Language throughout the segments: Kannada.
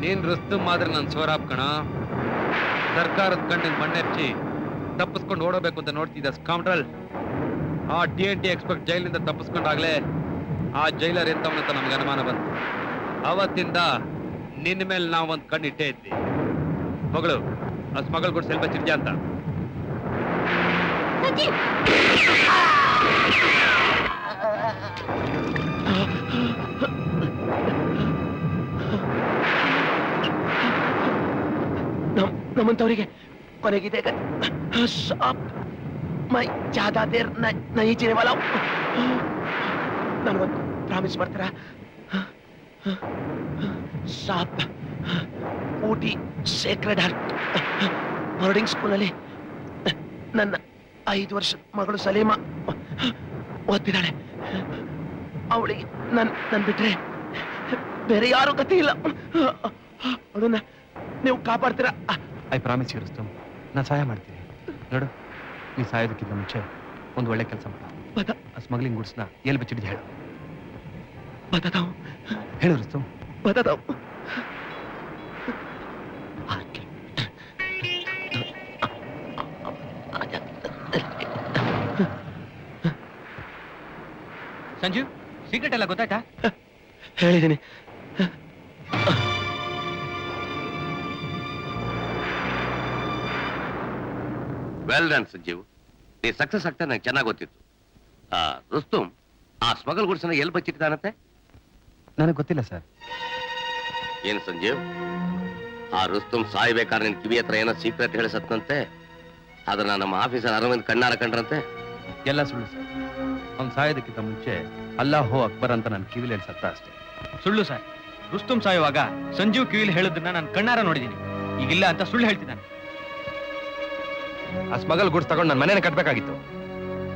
ನೀನ್ ರುಸ್ತುಂ ಮಾತ್ರ ನನ್ ಸೋರಾಬ್ ಕಣ. ಸರ್ಕಾರದ ಕಣ್ಣಿಗೆ ಮಣ್ಣೆಚ್ಚಿ ತಪ್ಪಿಸ್ಕೊಂಡು ಓಡೋಬೇಕು ಅಂತ ನೋಡ್ತಿದ್ದ ಸ್ಕೌಂಡ್ರಲ್. ಆ TNT ಎಕ್ಸ್ಪರ್ಟ್ ಜೈಲಿಂದ ತಪ್ಪಿಸ್ಕೊಂಡಾಗ್ಲೇ ಆ ಜೈಲರ್ ಎಂತವನಂತ ನಮ್ಗೆ ಅನುಮಾನ ಬಂತು. ಅವತ್ತಿಂದ ನಿನ್ನ ಮೇಲೆ ನಾವು ಒಂದ್ ಕಣ್ಣು ಇಟ್ಟೇ ಇದ್ವಿ. ಮಗಳು ಆ ಸ್ಮಗಲ್ ಗುಡ್ ಸ್ವಲ್ಪ ಚಿರ್ಜ ಅಂತ. ನಮ್ಮಂತವರಿಗೆ ಕೊನೆಗಿದೆ ಮೈ ಜ್ಯಾದಾ ದೇರ್ ನಹೀ ಜೀನೆ ವಾಲಾ. ನನಗೊಂದು ಪ್ರಾಮಿಸ್ ಮಾಡ್ತೀರಾ ಸಾಬ್? ಊಟಿ ಸೇಕ್ರೆಡ್ ಹಾರ್ಟ್ ಬೋರ್ಡಿಂಗ್ ಸ್ಕೂಲಲ್ಲಿ ನನ್ನ 5 ವರ್ಷದ ಮಗಳು ಸಲೀಮಾ ಓದ್ತಿದ್ದಾಳೆ. ಅವಳಿಗೆ ನನ್ ಬಿಟ್ರೆ ಬೇರೆ ಯಾರು ಗತಿ ಇಲ್ಲ. ಅವಳನ್ನ ನೀವು ಕಾಪಾಡ್ತೀರಾ? ಐ ಪ್ರಾಮಿಸ್ ಯು ರುಸ್ತುಂ, ನಾ ಸಹಾಯ ಮಾಡ್ತೀನಿ. ನೋಡು, ನೀ ಸಾಯೋದಕ್ಕಿಂತ ಮುಂಚೆ ಒಂದು ಒಳ್ಳೆ ಕೆಲಸ ಮಾಡ. ಆ ಸ್ಮಗ್ಲಿಂಗ್ ಗುಡ್ಸ್ನ ಎಲ್ಲಿ ಬಚ್ಚಿಡಿದ್ ಹೇಳು. ಹೇಳು ರುಸ್ತುಂ. ಸಂಜು, ಸೀಕ್ರೆಟ್ ಎಲ್ಲ ಗೊತ್ತಾಯ್ತಾ? ಹೇಳಿದ್ದೀನಿ. ವೆಲ್ ಡನ್ ಸಂಜೀವ್, ನೀ ಸಕ್ಸಸ್ ಆಗ್ತಾ ನಂಗೆ ಚೆನ್ನಾಗಿ ಗೊತ್ತಿತ್ತು. ರುಸ್ತುಂ ಆ ಸ್ಮಗಲ್ ಗುಡ್ಸನ್ನ ಎಲ್ಲಿ ಬಚ್ಚಿಟ್ಟಿದ್ದಾನಂತೆ? ನನಗೆ ಗೊತ್ತಿಲ್ಲ ಸರ್. ಏನು ಸಂಜೀವ್, ಆ ರುಸ್ತುಂ ಸಾಯ್ಬೇಕಾದ್ರೆ ನಿನ್ ಕಿವಿ ಹತ್ರ ಏನೋ ಸೀಕ್ರೆಟ್ ಹೇಳಿಸತ್ತಂತೆ, ಅದನ್ನ ನಮ್ಮ ಆಫೀಸರ್ ಅರವಿಂದ್ ಕಣ್ಣಾರ ಕಂಡ್ರಂತೆ? ಎಲ್ಲ ಸುಳ್ಳು ಸರ್. ಅವ್ನು ಸಾಯೋದಕ್ಕಿಂತ ಮುಂಚೆ ಅಲ್ಲಾಹೋ ಅಕ್ಬರ್ ಅಂತ ನನ್ನ ಕಿವಿಲಿ ಹೇಳಿ ಸತ್ತ ಅಷ್ಟೇ. ಸುಳ್ಳು ಸರ್. ರುಸ್ತುಂ ಸಾಯುವಾಗ ಸಂಜೀವ್ ಕಿವಿಲಿ ಹೇಳೋದನ್ನ ನಾನು ಕಣ್ಣಾರ ನೋಡಿದ್ದೀನಿ. ಈಗಿಲ್ಲ ಅಂತ ಸುಳ್ಳು ಹೇಳ್ತಿದ್ದಾನೆ. ಆ ಸ್ಮಗಲ್ ಗುಡ್ಸ್ ತಗೊಂಡು ನನ್ನ ಮನೇನ ಕಟ್ಟಬೇಕಾಗಿತ್ತು.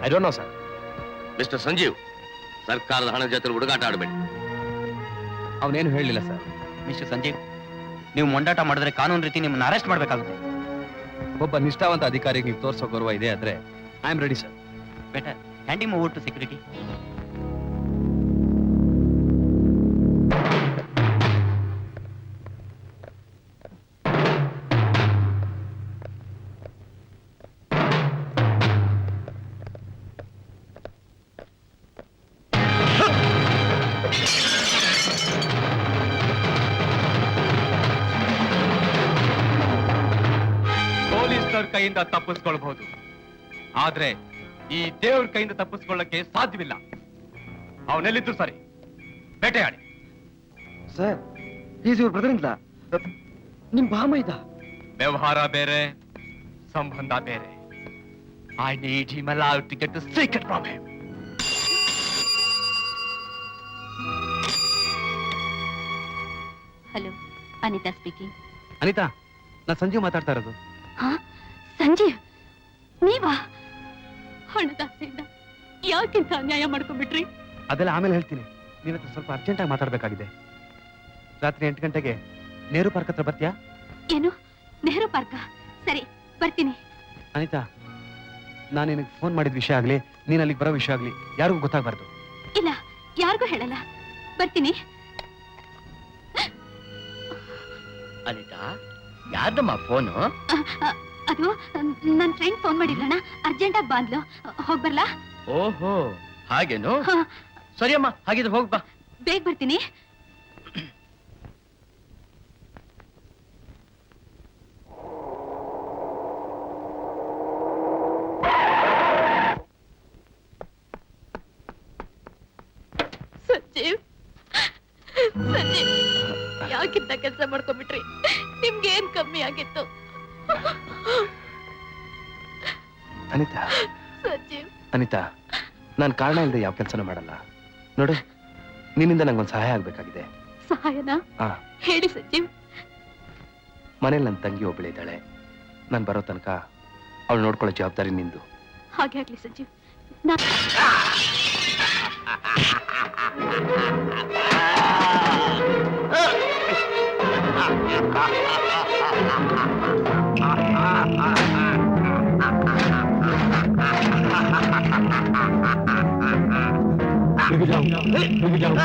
I don't know sir. Mister Sanjeev, ಸರ್ಕಾರದ ಹಣದ ಜೊತೆ ಹುಡುಗಾಟ ಆಡಬೇಡಿ. ಅವನೇನು ಹೇಳಲಿಲ್ಲ ಸರ್. ಮಿಸ್ಟರ್ ಸಂಜೀವ್, ನೀವು ಮೊಂಡಾಟ ಮಾಡಿದ್ರೆ ಕಾನೂನು ರೀತಿ ನಿಮ್ಮನ್ನ ಅರೆಸ್ಟ್ ಮಾಡಬೇಕಾಗುತ್ತೆ. ಒಬ್ಬ ನಿಷ್ಠಾವಂತ ಅಧಿಕಾರಿಗೆ ನೀವು ತೋರಿಸೋ ಗೌರವ ಇದೆ ಆದ್ರೆ I am ready sir. Better hand him over to security. ಪೊಲೀಸರ ಕೈಯಿಂದ ತಪ್ಪಿಸ್ಕೊಳ್ಬಹುದು, ಆದ್ರೆ ಈ ದೇವ್ರ ಕೈಯಿಂದ ತಪ್ಪಿಸ್ಕೊಳ್ಳಕ್ಕೆ ಸಾಧ್ಯವಿಲ್ಲ. ಅವನೆಲ್ಲಿದ್ದು ಸರಿ, ಬೇಟೆಯಾಡಿ. Sir, is your brother in law. ನಿಮ್ ಬಾಮ ಇದ್ದ. ವ್ಯವಹಾರ ಬೇರೆ, ಸಂಬಂಧ ಬೇರೆ. I need him allowed to get the secret from him. Hello, Anita speaking. Anita, ನಾ ಸಂಜೀವ್ ಮಾತಾಡ್ತಾ ಇರೋದು. ಸಂಜೀವ್, ನೀವಾ? ಹಣದಾಸೆಯಿಂದ ಯಾಕಿಂತ ಅನ್ಯಾಯ ಮಾಡ್ಕೊಂಡ್ಬಿಟ್ರಿ? ಅದೆಲ್ಲ ಆಮೇಲೆ ಹೇಳ್ತೀನಿ. ನಿನ್ನ ಹತ್ರ ಸ್ವಲ್ಪ ಅರ್ಜೆಂಟಾಗಿ ಮಾತಾಡ್ಬೇಕಾಗಿದೆ. ರಾತ್ರಿ 8 ಗಂಟೆಗೆ ನೆಹರು ಪಾರ್ಕ್ ಹತ್ರ ಬರ್ತೀಯಾ? ಏನು, ನೆಹರು ಪಾರ್ಕ? ಸರಿ, ಬರ್ತೀನಿ. ಅನಿತಾ, ನಾನು ನಿನಗೆ ಫೋನ್ ಮಾಡಿದ ವಿಷಯ ಆಗ್ಲಿ, ನೀನ್ ಅಲ್ಲಿಗೆ ಬರೋ ವಿಷಯ ಆಗ್ಲಿ ಯಾರಿಗೂ ಗೊತ್ತಾಗಬಾರ್ದು. ಇಲ್ಲ, ಯಾರಿಗೂ ಹೇಳಲ್ಲ. ಬರ್ತೀನಿ. ಅನಿತಾ, ಯಾರ್ದಮ್ಮ ಫೋನು? ಅದು ನನ್ನ ಫ್ರೆಂಡ್ ಫೋನ್ ಮಾಡಿದ್ಲಣ್ಣ, ಅರ್ಜೆಂಟಾಗಿ ಬಂದ್ಲು. ಹೋಗ್ಬರ್ಲಾ? ಓಹೋ, ಹಾಗೇನು? ಸರಿ ಅಮ್ಮ, ಹಾಗಿದ್ರೆ ಹೋಗ್ಬಾ. ಬೇಗ ಬರ್ತೀನಿ. ಸಂಜೀವ್, ಸಂಜೀವ್, ಯಾಕಿಂತ ಕೆಲಸ ಮಾಡ್ಕೊಂಡ್ಬಿಟ್ರಿ? ನಿಮ್ಗೆ ಏನ್ ಕಮ್ಮಿ ಆಗಿತ್ತು? ಅನಿತಾ, ಸಂಜೀವ್, ಅನಿತಾ, ನಾನು ಕಾರಣ ಇಲ್ಲದೆ ಯಾವ ಕೆಲಸನೂ ಮಾಡಲ್ಲ. ನೋಡು, ನಿನ್ನಿಂದ ನಂಗೊಂದು ಸಹಾಯ ಆಗ್ಬೇಕಾಗಿದೆ. ಸಹಾಯನಾ? ಹೇಳಿ ಸಂಜೀವ್. ಮನೇಲಿ ನನ್ನ ತಂಗಿ ಒಬ್ಬಳೆ ಇದ್ದಾಳೆ. ನಾನು ಬರೋ ತನಕ ಅವಳು ನೋಡ್ಕೊಳ್ಳೋ ಜವಾಬ್ದಾರಿ ನಿಂದು. ಹಾಗೆ ಆಗ್ಲಿ Sanjeev. Look it down.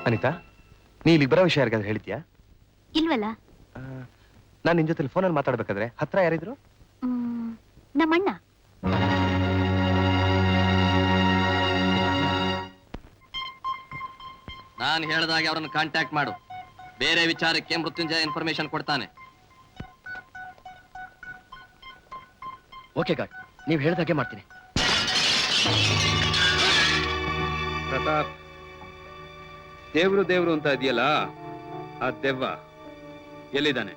Anita, ನೀ ಇಲ್ಲಿ ಬರೋ ವಿಷಯ ಯಾರಿಗಾದ್ರೆ ಹೇಳ್ತೀಯಾ? ಇಲ್ವಲ್ಲ. ನಾನು ನಿನ್ ಜೊತೆ ಫೋನಲ್ಲಿ ಮಾತಾಡ್ಬೇಕಾದ್ರೆ ಹತ್ರ ಯಾರಿದ್ರು? ನಮ್ಮಣ್ಣ. ನಾನು ಹೇಳ್ದಾಗೆ ಅವ್ರನ್ನ ಕಾಂಟ್ಯಾಕ್ಟ್ ಮಾಡು. ಬೇರೆ ವಿಚಾರಕ್ಕೆ ಮೃತ್ಯುಂಜಯ ಇನ್ಫಾರ್ಮೇಶನ್ ಕೊಡ್ತಾನೆ. ಓಕೆ ಗಾಡ್, ನೀವು ಹೇಳ್ದಾಗೆ ಮಾಡ್ತೀನಿ. ಪ್ರತಾಪ್, ದೇವ್ರು ದೇವ್ರು ಅಂತ ಇದೆಯಲ್ಲ, ಆ ದೆವ್ವ ಎಲ್ಲಿದ್ದಾನೆ?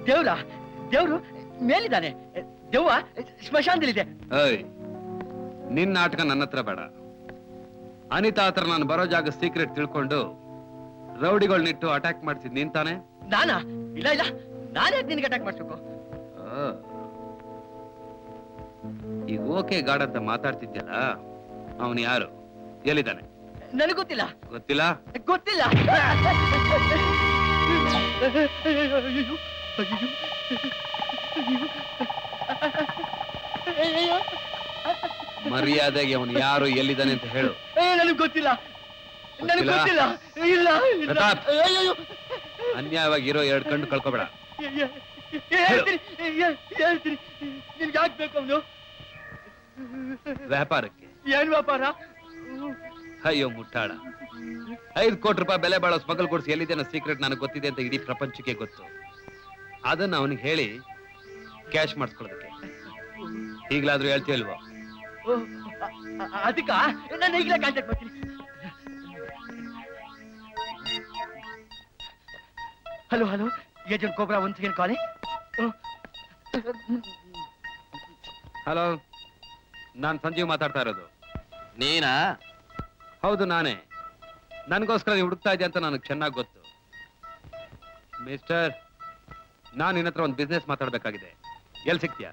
ದೇವ್ರ ದೇವ್ರು ಮೇಲಿದ್ದಾನೆ. ದೆವ್ವ ಸ್ಮಶಾನದಲ್ಲಿದೆ. ಏಯ್, ನಿನ್ನ ನಾಟಕ ನನ್ನ ಹತ್ರ ಬೇಡ. ಅನಿತಾ ಹತ್ರ ನಾನು ಬರೋ ಜಾಗ ಸೀಕ್ರೆಟ್ ತಿಳ್ಕೊಂಡು ರೌಡಿಗಳನ್ನಿಟ್ಟು ಅಟ್ಯಾಕ್ ಮಾಡ್ತಿದ್ ನೀನ್ ತಾನೆ? ನಾನಾ? ಇಲ್ಲ ಇಲ್ಲ, ನಾನೇ ನಿನ್ಗೆ ಅಟ್ಯಾಕ್ ಮಾಡ್ಬೇಕು. ಈಗ ಓಕೆ ಗಾಡ್ ಅಂತ ಮಾತಾಡ್ತಿದ್ಯಲ್ಲ, ಅವನು ಯಾರು, ಎಲ್ಲಿದ್ದಾನೆ? ನನಗೆ ಗೊತ್ತಿಲ್ಲ. ಗೊತ್ತಿಲ್ಲ? ಗೊತ್ತಿಲ್ಲ. ಮರ್ಯಾದೆಗೆ ಅವನು ಯಾರು, ಎಲ್ಲಿದ್ದಾನೆ ಅಂತ ಹೇಳು. ನನಗೆ ಗೊತ್ತಿಲ್ಲ. ನನಗೆ ಗೊತ್ತಿಲ್ಲ. ಇಲ್ಲ ಪ್ರತಾಪ್, ಅನ್ಯಾಯವಾಗಿ ಇರೋ 2 ಕಣ್ಣು ಕಳ್ಕೊಬೇಡ. ಹೇಳ್ತೀನಿ. ನಿನ್ಗೆ ಆಗ್ಬೇಕು ಅವನು ವ್ಯಾಪಾರಕ್ಕೆ. ಏನ್ ವ್ಯಾಪಾರ? ಅಯ್ಯೋ ಮುಟ್ಟಾಳ, 5 ಕೋಟಿ ರೂಪಾಯಿ ಬೆಲೆ ಬಾಳೋ ಸ್ಮಗಲ್ ಕೊಡ್ಸಿ ಎಲ್ಲಿದೆ ಸೀಕ್ರೆಟ್ ನನಗೆ ಗೊತ್ತಿದೆ ಅಂತ ಇಡೀ ಪ್ರಪಂಚಕ್ಕೆ ಗೊತ್ತು. ಅದನ್ನ ಅವನಿಗೆ ಹೇಳಿ ಕ್ಯಾಶ್ ಮಾಡಿಸ್ಕೊಳ್ಳೋದಕ್ಕೆ. ಈಗಲಾದ್ರೂ ಹೇಳ್ತೀಯಲ್ವಾ? ಅದಕ್ಕ ನಾನು ಈಗಲೇ ಕಾಂಟ್ಯಾಕ್ಟ್ ಮಾಡ್ತೀನಿ. Hello hello, agent cobra, 1 second ಕಾಲಿ. ಹಲೋ, ನಾನ್ ಸಂಜೀವ್ ಮಾತಾಡ್ತಾ ಇರೋದು. ನೀನಾ? ಹೌದು, ನಾನೇ. ನನ್ಗೋಸ್ಕರ ನೀವು ಹುಡುಕ್ತಾ ಇದ್ದೆ ಅಂತ ನನಗೆ ಚೆನ್ನಾಗಿ ಗೊತ್ತು. ಮಿಸ್ಟರ್, ನಾನು ನಿನ್ನ ಹತ್ರ ಒಂದು ಬಿಸ್ನೆಸ್ ಮಾತಾಡ್ಬೇಕಾಗಿದೆ. ಎಲ್ಲಿ ಸಿಗ್ತೀಯಾ?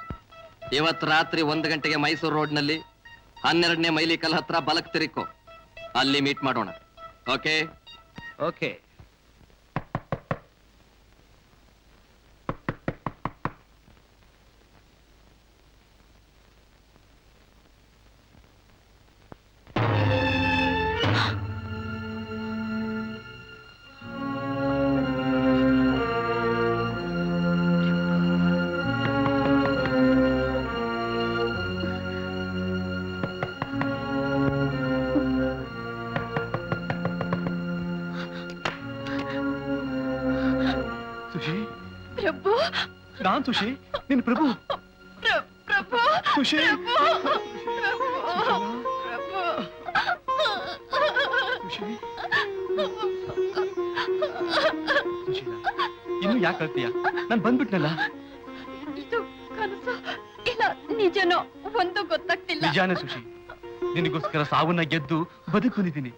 ಇವತ್ತು ರಾತ್ರಿ 1 ಗಂಟೆಗೆ ಮೈಸೂರು ರೋಡ್ನಲ್ಲಿ 12ನೇ ಮೈಲಿಕಲ್ ಹತ್ರ ಬಲಕ್ ತಿರುಕೋ. ಅಲ್ಲಿ ಮೀಟ್ ಮಾಡೋಣ. ಓಕೆ? ಓಕೆ. ಪ್ರಭು, ನಾನ್ ಸುಶಿ, ನಿನ್ ಪ್ರಭು. ಪ್ರಭು, ಸುಶಿ, ಇನ್ನು ಯಾಕೆ ಅಳ್ತೀಯ? ನಾನ್ ಬಂದ್ಬಿಟ್ನಲ್ಲ. ಇದು ಕನಸು ಇಲ್ಲ ನಿಜನೋ ಒಂದು ಗೊತ್ತಾಗ್ತಿಲ್ಲ. ನಿಜಾನೇ ಸುಶಿ, ನಿನಗೋಸ್ಕರ ಸಾವನ್ನ ಗೆದ್ದು ಬದುಕು ಬಂದಿದ್ದೀನಿ.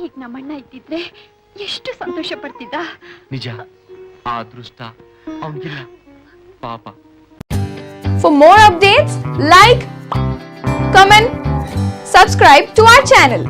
ಈಗ ನಮ್ಮಣ್ಣ ಇದ್ದಿದ್ರೆ ಎಷ್ಟು ಸಂತೋಷ ಪಡ್ತಿದ್ದ. ನಿಜ, ಆ ಅದೃಷ್ಟ ಅವನಿಗಿಲ್ಲ ಪಾಪ. For more updates, like, comment, subscribe to our channel.